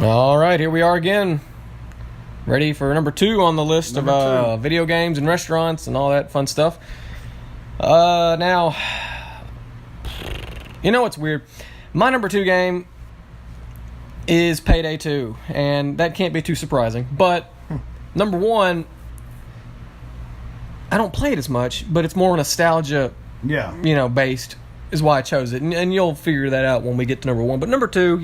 All right, here we are again. Ready for number 2 on the list of video games and restaurants and all that fun stuff. Now, you know what's weird? My number 2 game is Payday 2, and that can't be too surprising. But number 1, I don't play it as much, but it's more nostalgia, based, is why I chose it. And you'll figure that out when we get to number 1. But number 2,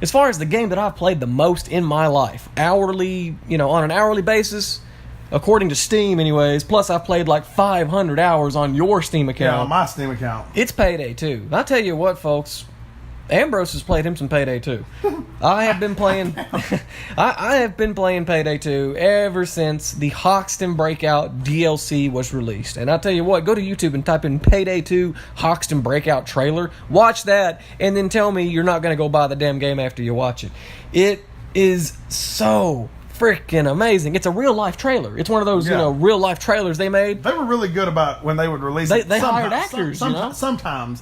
as far as the game that I've played the most in my life, hourly, on an hourly basis, according to Steam anyways, plus I've played like 500 hours on your Steam account. Yeah, on my Steam account. It's Payday 2. I'll tell you what, folks, Ambrose has played him some Payday 2. I have been playing I have been playing Payday 2 ever since the Hoxton Breakout DLC was released. And I'll tell you what, go to YouTube and type in Payday 2 Hoxton Breakout trailer. Watch that, and then tell me you're not going to go buy the damn game after you watch it. It is so freaking amazing. It's a real-life trailer. It's one of those, real-life trailers they made. They were really good about when they would release it. They hired actors, Sometimes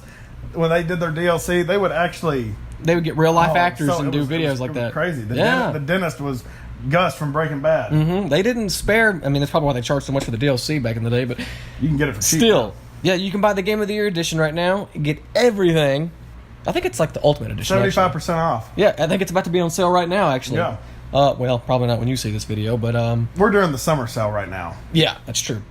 when they did their DLC, they would actually... They would get real-life actors and do videos like that. Crazy. The dentist was Gus from Breaking Bad. Mm-hmm. They didn't spare... I mean, that's probably why they charged so much for the DLC back in the day, but... You can get it for cheap. Still. Yeah, you can buy the Game of the Year edition right now. Get everything. I think it's like the Ultimate Edition. 75% off. Yeah, I think it's about to be on sale right now, actually. Yeah. Well, probably not when you see this video, but... We're doing the summer sale right now. Yeah, that's true.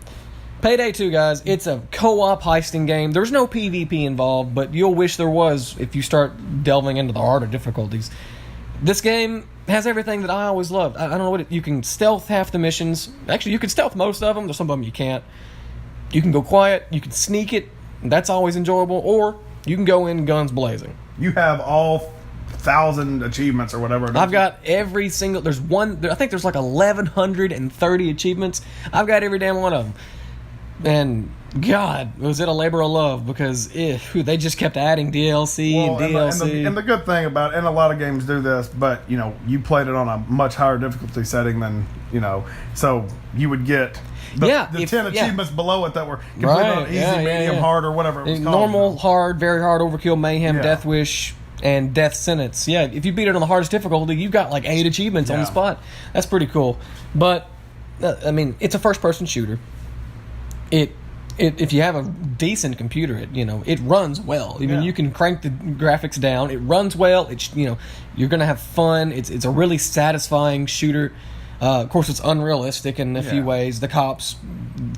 Payday 2, guys, it's a co-op heisting game. There's no PvP involved, but you'll wish there was if you start delving into the harder difficulties. This game has everything that I always loved. I don't know what you can stealth half the missions. Actually, you can stealth most of them. There's some of them you can't. You can go quiet. You can sneak it. That's always enjoyable. Or you can go in guns blazing. You have all 1,000 achievements or whatever. I've got every single... I think there's like 1,130 achievements. I've got every damn one of them. And God, was it a labor of love, because they just kept adding DLC and DLC. And the good thing about it, and a lot of games do this, but you played it on a much higher difficulty setting than so you would get the 10 achievements below it that were completed on easy, medium, hard, or whatever it was called. Normal, hard, very hard, overkill, mayhem, death wish, and death sentence. Yeah, if you beat it on the hardest difficulty, you've got like 8 achievements on the spot. That's pretty cool. But I mean, it's a first-person shooter. If you have a decent computer, it runs well. I mean, you can crank the graphics down. It runs well. It's you're gonna have fun. It's a really satisfying shooter. Of course, it's unrealistic in a few ways. The cops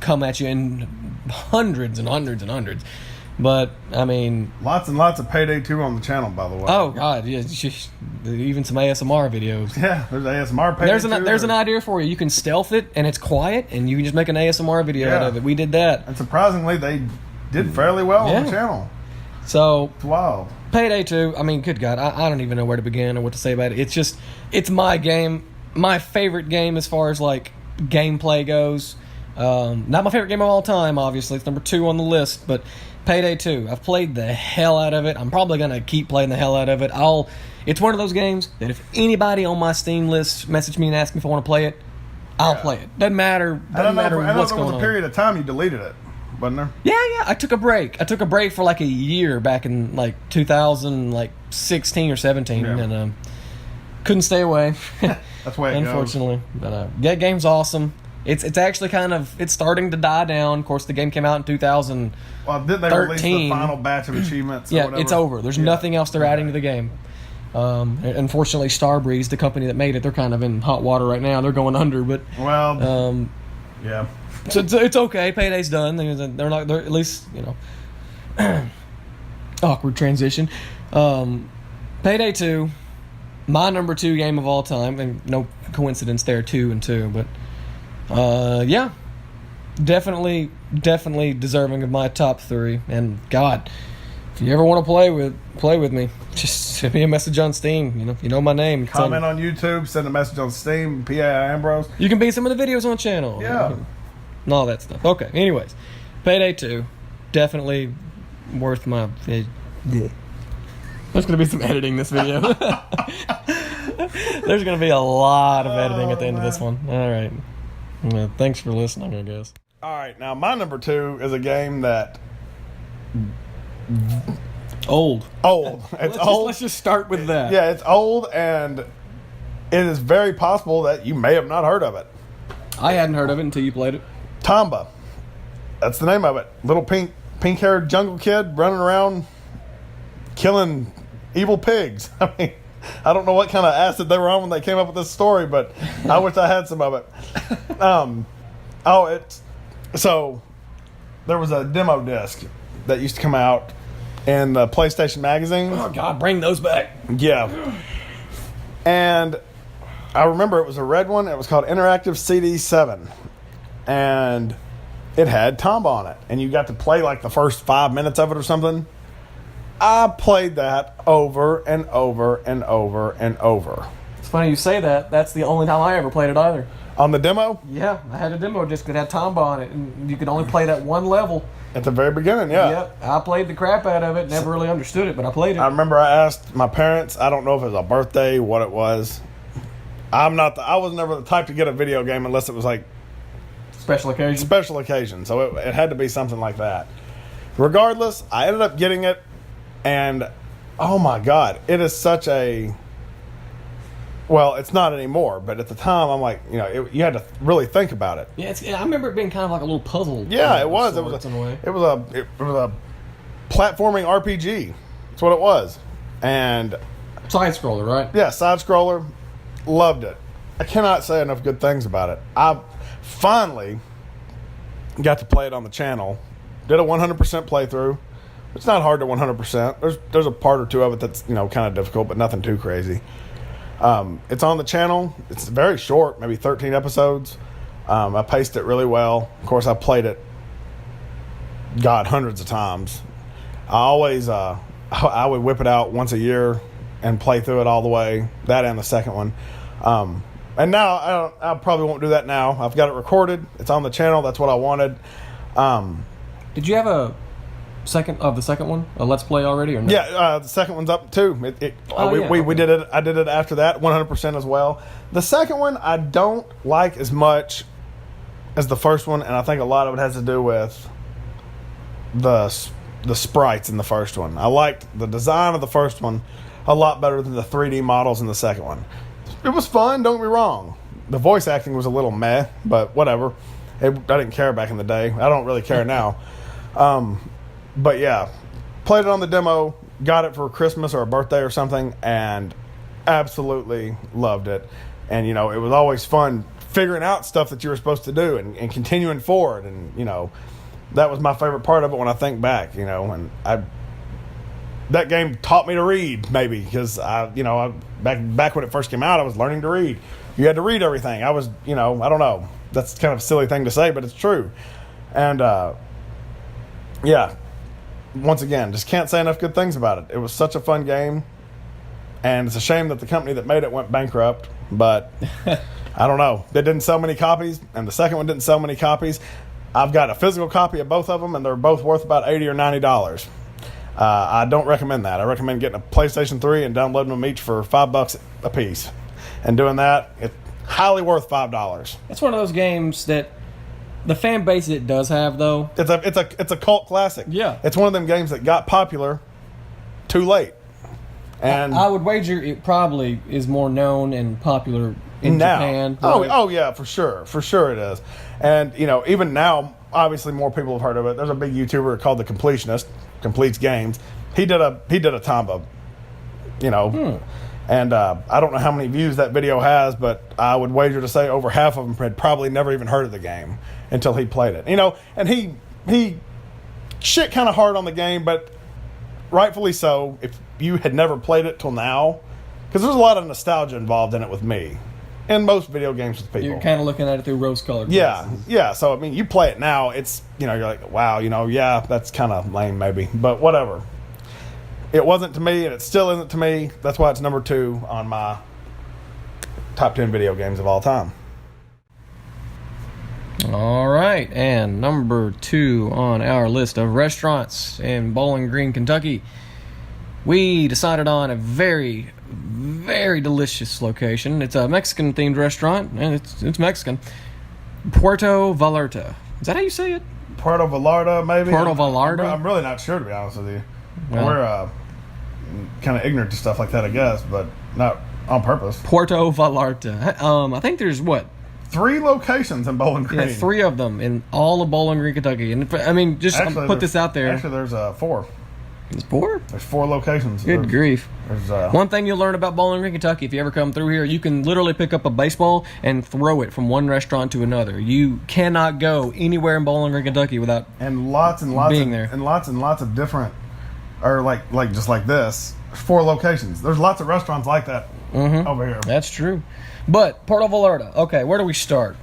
come at you in hundreds and hundreds and hundreds. But I mean, lots and lots of Payday 2 on the channel, by the way. Oh God, yeah, even some ASMR videos. Yeah, there's ASMR Payday 2. There's an idea for you. You can stealth it, and it's quiet, and you can just make an ASMR video out of it. We did that, and surprisingly, they did fairly well on the channel. So it's wild. Payday 2. I mean, good God, I don't even know where to begin or what to say about it. It's my game, my favorite game as far as like gameplay goes. Not my favorite game of all time, obviously. It's number 2 on the list, but Payday 2. I've played the hell out of it. I'm probably going to keep playing the hell out of it. It's one of those games that if anybody on my Steam list message me and ask me if I want to play it, I'll play it. Doesn't matter what's going on. I know there was a period of time you deleted it, wasn't there? Yeah. I took a break. I took a break for like a year back in like 2016 or 17, and couldn't stay away. That's the way it goes. Unfortunately. But that game's awesome. It's actually it's starting to die down. Of course, the game came out in 2013. Well, didn't they release the final batch of achievements? Yeah, it's over. There's nothing else they're adding to the game. Unfortunately, Starbreeze, the company that made it, they're kind of in hot water right now. They're going under, but yeah. So it's okay. Payday's done. They're not. They're at least awkward transition. Payday 2, my number 2 game of all time, and no coincidence there, 2 and 2, but. Definitely deserving of my top 3. And God, if you ever want to play with me, just send me a message on Steam. You know my name. Comment on YouTube. Send a message on Steam. PAI Ambrose. You can be in some of the videos on the channel. Yeah, and all that stuff. Okay. Anyways, Payday 2, definitely worth my. There's gonna be some editing this video. There's gonna be a lot of editing at the end of this one. All right. Well, thanks for listening, I guess. All right, now my number 2 is a game that old. It's old. Let's just start with that. Yeah, it's old, and it is very possible that you may have not heard of it. I hadn't heard of it until you played it. Tomba. That's the name of it. Little pink-haired jungle kid running around killing evil pigs. I mean, I don't know what kind of acid they were on when they came up with this story, but I wish I had some of it. So there was a demo disc that used to come out in the PlayStation magazine. Oh, God, bring those back. Yeah. And I remember it was a red one. It was called Interactive CD 7. And it had Tomba on it. And you got to play like the first 5 minutes of it or something. I played that over and over and over and over. It's funny you say that. That's the only time I ever played it either. On the demo? Yeah, I had a demo disc that had Tomba on it, and you could only play that one level. At the very beginning, yeah. Yep, I played the crap out of it. Never really understood it, but I played it. I remember I asked my parents, I don't know if it was a birthday, what it was. I was never the type to get a video game unless it was like Special occasion. So it had to be something like that. Regardless, I ended up getting it, and oh my God, it is such a... Well, it's not anymore, but at the time, I'm like, you had to really think about it. Yeah, I remember it being kind of like a little puzzle. Yeah, it was. It was a platforming RPG. That's what it was. And side scroller, right? Yeah, side scroller. Loved it. I cannot say enough good things about it. I finally got to play it on the channel. Did a 100% playthrough. It's not hard to 100%. There's a part or two of it that's kind of difficult, but nothing too crazy. It's on the channel. It's very short, maybe 13 episodes. I paced it really well. Of course, I played it, hundreds of times. I would whip it out once a year and play through it all the way, that and the second one. And now, I probably won't do that now. I've got it recorded. It's on the channel. That's what I wanted. Did you have the second one, a Let's Play already, or no? Yeah, the second one's up too. We did it. I did it after that, 100% as well. The second one I don't like as much as the first one, and I think a lot of it has to do with the sprites in the first one. I liked the design of the first one a lot better than the 3D models in the second one. It was fun, don't get me wrong. The voice acting was a little meh, but whatever. I didn't care back in the day. I don't really care now. But yeah, played it on the demo, got it for Christmas or a birthday or something, and absolutely loved it. And, it was always fun figuring out stuff that you were supposed to do and continuing forward. And, that was my favorite part of it when I think back, and that game taught me to read, maybe, because back when it first came out, I was learning to read. You had to read everything. I was, I don't know. That's kind of a silly thing to say, but it's true. And, yeah. Once again, just can't say enough good things about it. It was such a fun game, and it's a shame that the company that made it went bankrupt, but I don't know. They didn't sell many copies, and the second one didn't sell many copies. I've got a physical copy of both of them, and they're both worth about $80 or $90. I don't recommend that. I recommend getting a PlayStation 3 and downloading them each for $5 a piece. And doing that, it's highly worth $5. It's one of those games that the fan base it does have, though. It's a cult classic. Yeah. It's one of them games that got popular too late. And I would wager it probably is more known and popular in Japan. Oh yeah, for sure. For sure it is. And, even now, obviously more people have heard of it. There's a big YouTuber called The Completionist, completes games. He did a Tomba, And I don't know how many views that video has, but I would wager to say over half of them had probably never even heard of the game until he played it. And he shit kind of hard on the game, but rightfully so if you had never played it till now, because there's a lot of nostalgia involved in it with me and most video games with people. You're kind of looking at it through rose-colored glasses. Yeah. So, you play it now, it's, you're like, wow, yeah, that's kind of lame maybe, but whatever. It wasn't to me, and it still isn't to me. That's why it's number 2 on my top 10 video games of all time. All right, and number 2 on our list of restaurants in Bowling Green, Kentucky. We decided on a very, very delicious location. It's a Mexican-themed restaurant, and it's Mexican. Puerto Vallarta. Is that how you say it? Puerto Vallarta, maybe? Puerto Vallarta? I'm really not sure, to be honest with you. Well, we're kind of ignorant to stuff like that, I guess, but not On purpose. Puerto Vallarta. I think there's, 3 locations in Bowling Green. Yeah, 3 of them in all of Bowling Green, Kentucky. And I mean, just actually, put this out there. Actually, there's 4. There's 4? There's 4 locations. Good grief. There's one thing you'll learn about Bowling Green, Kentucky, if you ever come through here, you can literally pick up a baseball and throw it from one restaurant to another. You cannot go anywhere in Bowling Green, Kentucky without being there. And lots of different, or like just like this, 4 locations. There's lots of restaurants like that over here. That's true. But Puerto Vallarta, okay, where do we start?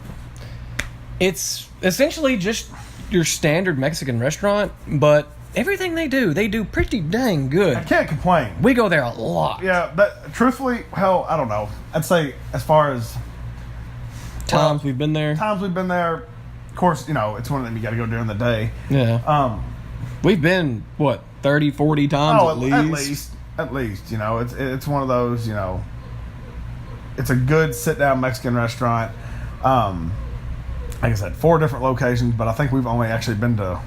It's essentially just your standard Mexican restaurant, but everything they do pretty dang good. I can't complain. We go there a lot. Yeah, but truthfully, hell, I don't know. I'd say as far as times we've been there. Of course, it's one of them you got to go during the day. Yeah. We've been 30, 40 times at least. At least, it's one of those, it's a good sit-down Mexican restaurant. Like I said, 4 different locations, but I think we've only actually been to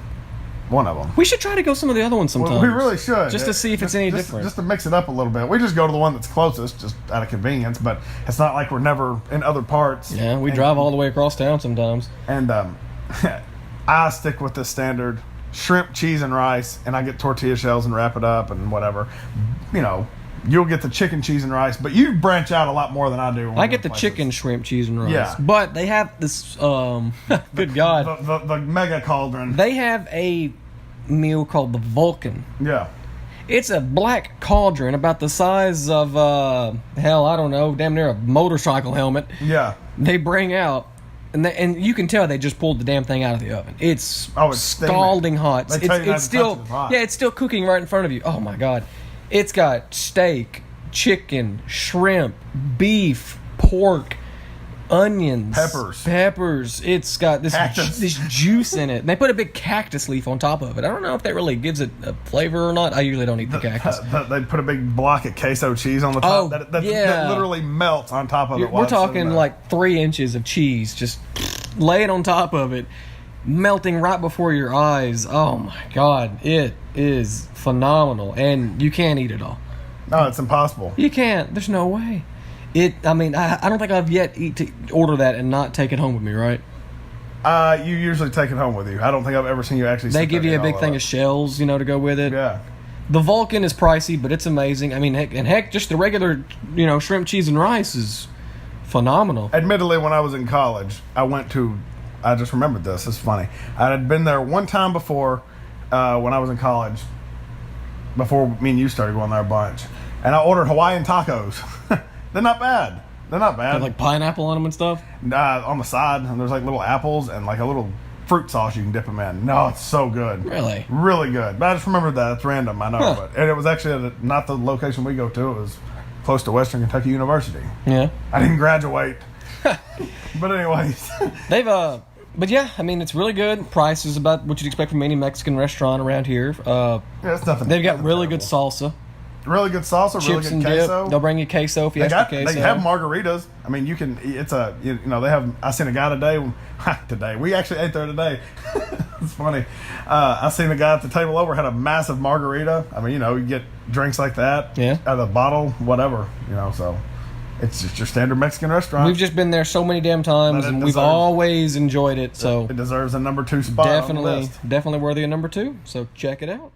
one of them. We should try to go some of the other ones sometime. We really should. Just to see if it's any different. Just to mix it up a little bit. We just go to the one that's closest, just out of convenience, but it's not like we're never in other parts. Yeah, we drive all the way across town sometimes. And I stick with the standard shrimp, cheese, and rice, and I get tortilla shells and wrap it up and whatever. You'll get the chicken, cheese, and rice, but you branch out a lot more than I do. I get the chicken, shrimp, cheese, and rice. Yeah. But they have this, good God. The mega cauldron. They have a meal called the Vulcan. Yeah. It's a black cauldron about the size of, I don't know, damn near a motorcycle helmet. Yeah. They bring out. And you can tell they just pulled the damn thing out of the oven. It's scalding hot. It's still it's still cooking right in front of you. Oh my God. It's got steak, chicken, shrimp, beef, pork, onions, peppers. It's got this juice in it. And they put a big cactus leaf on top of it. I don't know if that really gives it a flavor or not. I usually don't eat the cactus. They put a big block of queso cheese on the top. That literally melts on top of it. We're talking like 3 inches of cheese. Just lay it on top of it, melting right before your eyes. Oh my God. It is phenomenal. And you can't eat it all. No, it's impossible. You can't. There's no way. I don't think I've yet order that and not take it home with me, right? You usually take it home with you. I don't think I've ever seen you actually. They give you a big thing of shells, to go with it. Yeah. The Vulcan is pricey, but it's amazing. I mean, heck, just the regular, shrimp, cheese, and rice is phenomenal. Admittedly, when I was in college, I just remembered this. It's funny. I had been there one time before when I was in college, before me and you started going there a bunch, and I ordered Hawaiian tacos. They're not bad. They're like pineapple on them and stuff? On the side, and there's like little apples and like a little fruit sauce you can dip them in. No, it's so good. Really? Really good. But I just remembered that. It's random, I know. And it was actually not the location we go to. It was close to Western Kentucky University. Yeah. I didn't graduate. But anyways. But yeah, I mean, it's really good. Price is about what you'd expect from any Mexican restaurant around here. It's nothing. They've got really terrible. Good salsa. Really good salsa, Chips really good and queso. Dip. They'll bring you queso if you ask for queso. They have margaritas. I mean, you can. They have. I seen a guy today. We actually ate there today. It's funny. I seen a guy at the table over had a massive margarita. I mean, you get drinks like that. Yeah. Out of the bottle, whatever. So it's just your standard Mexican restaurant. We've just been there so many damn times, and we've always enjoyed it. So it deserves a number 2 spot. Definitely worthy of number 2. So check it out.